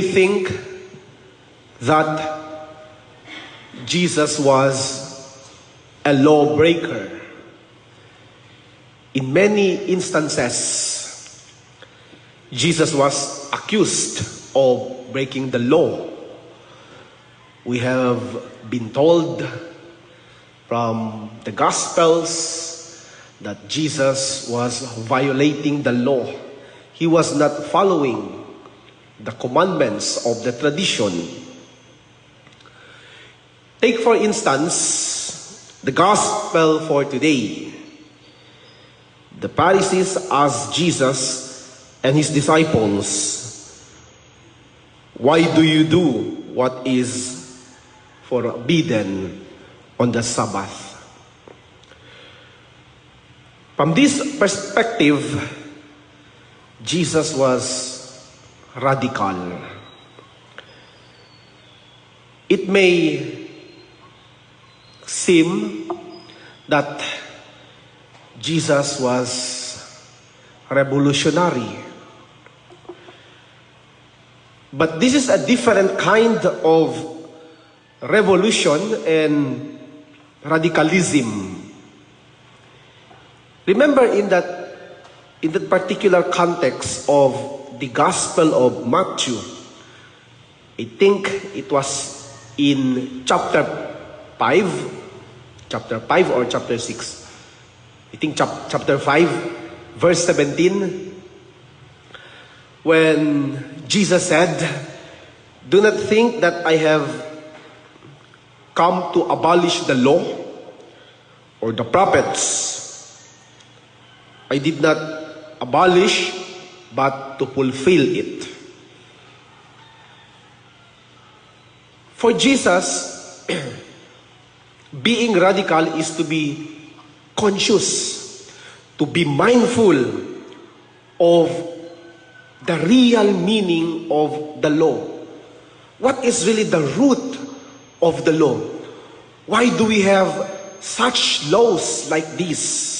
think that Jesus was a lawbreaker. In many instances, Jesus was accused of breaking the law. We have been told from the Gospels that Jesus was violating the law. He was not following the commandments of the tradition. Take for instance, the Gospel for today. The Pharisees asked Jesus and his disciples, "Why do you do what is forbidden on the Sabbath?" From this perspective, Jesus was radical. It may seem that Jesus was revolutionary, but this is a different kind of revolution and radicalism. Remember, in that particular context of the Gospel of Matthew, I think it was in chapter 5 or chapter 6. I think chapter 5, verse 17, when Jesus said, "Do not think that I have come to abolish the law or the prophets. I did not abolish, but to fulfill it." For Jesus, being radical is to be conscious, to be mindful of the real meaning of the law. What is really the root of the law? Why do we have such laws like this?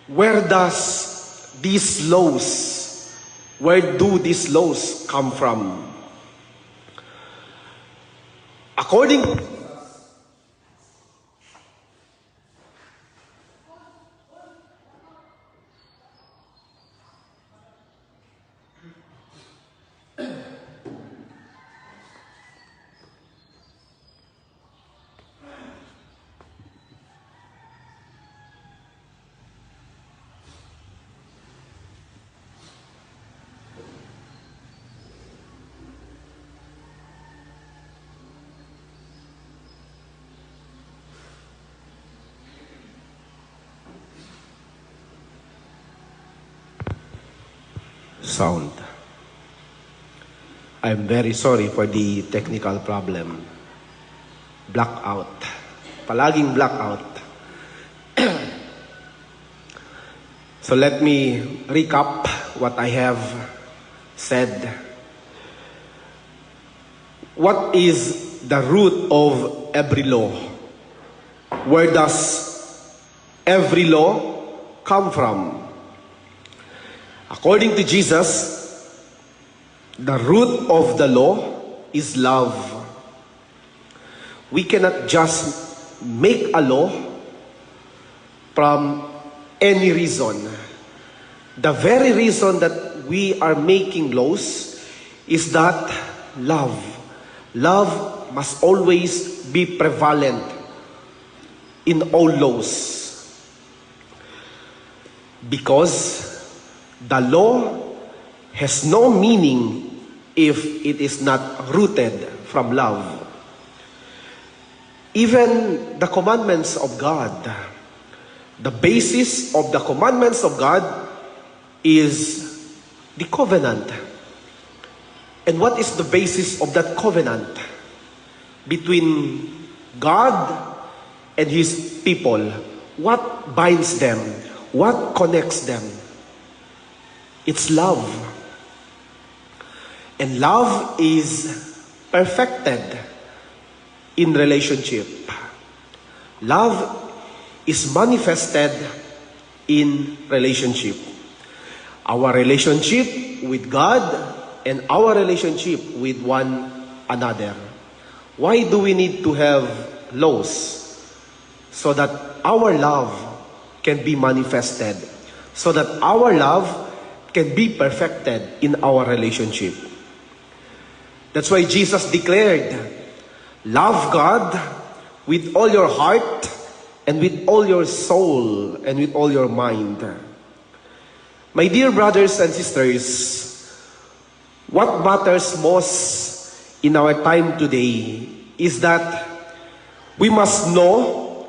Where do these laws come from? According sound. I'm very sorry for the technical problem. Blackout. Palaging blackout. So let me recap what I have said. What is the root of every law? Where does every law come from? According to Jesus, the root of the law is love. We cannot just make a law from any reason. The very reason that we are making laws is that love must always be prevalent in all laws. Because the law has no meaning if it is not rooted from love. Even the commandments of God, the basis of the commandments of God is the covenant. And what is the basis of that covenant between God and His people? What binds them? What connects them? It's love. And love is perfected in relationship. Love is manifested in relationship. Our relationship with God and our relationship with one another. Why do we need to have laws? So that our love can be manifested. So that our love can be perfected in our relationship. That's why Jesus declared, love God with all your heart and with all your soul and with all your mind. My dear brothers and sisters, what matters most in our time today is that we must know,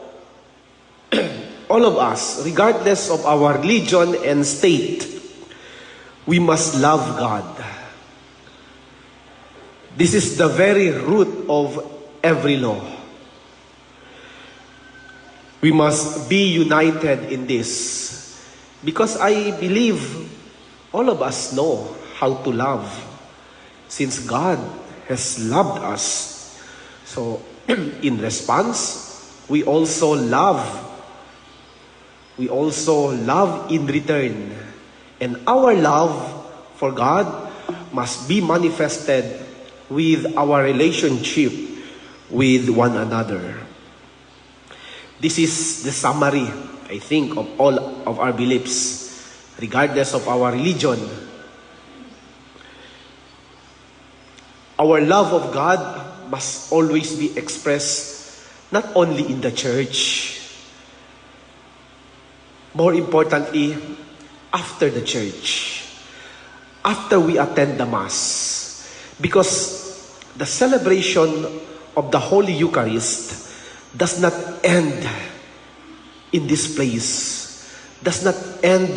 all of us, regardless of our religion and state, we must love God. This is the very root of every law. We must be united in this. Because I believe all of us know how to love. Since God has loved us. So, in response, we also love. We also love in return. And our love for God must be manifested with our relationship with one another. This is the summary, I think, of all of our beliefs, regardless of our religion. Our love of God must always be expressed not only in the church, more importantly, after the church, after we attend the Mass. Because the celebration of the Holy Eucharist does not end in this place. Does not end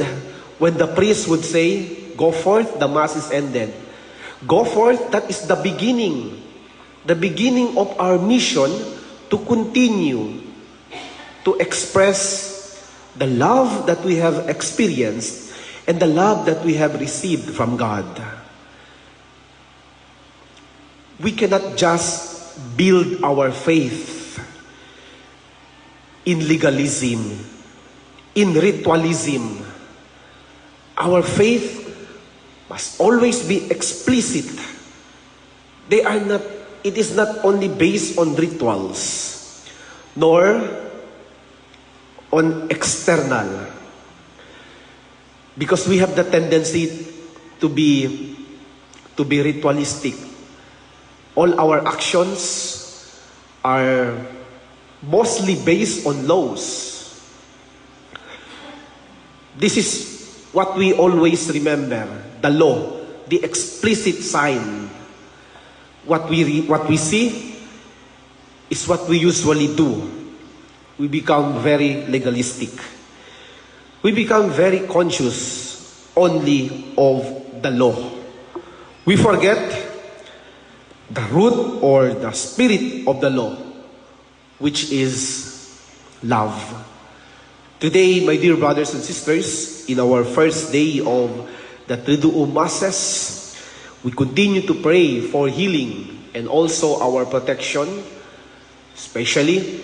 when the priest would say, go forth, the Mass is ended. Go forth, that is the beginning of our mission to continue to express the love that we have experienced and the love that we have received from God. We cannot just build our faith in legalism, in ritualism. Our faith must always be explicit. It is not only based on rituals, nor on external. Because we have the tendency to be ritualistic. All our actions are mostly based on laws. This is what we always remember, the law, the explicit sign. What we see is what we usually do. We become very legalistic. We become very conscious only of the law. We forget the root or the spirit of the law, which is love. Today, my dear brothers and sisters, in our first day of the Triduum Masses, we continue to pray for healing and also our protection, especially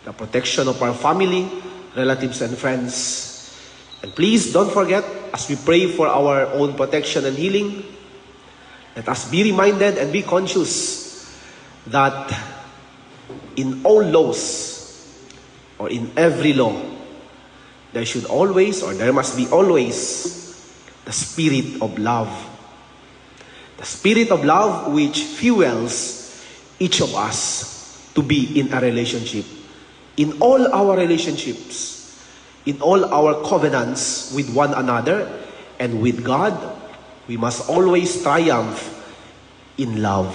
the protection of our family, relatives, and friends. And please don't forget, as we pray for our own protection and healing, let us be reminded and be conscious that in all laws, or in every law, there should always, or there must be always, the spirit of love. The spirit of love which fuels each of us to be in a relationship. In all our relationships, in all our covenants with one another and with God, we must always triumph in love.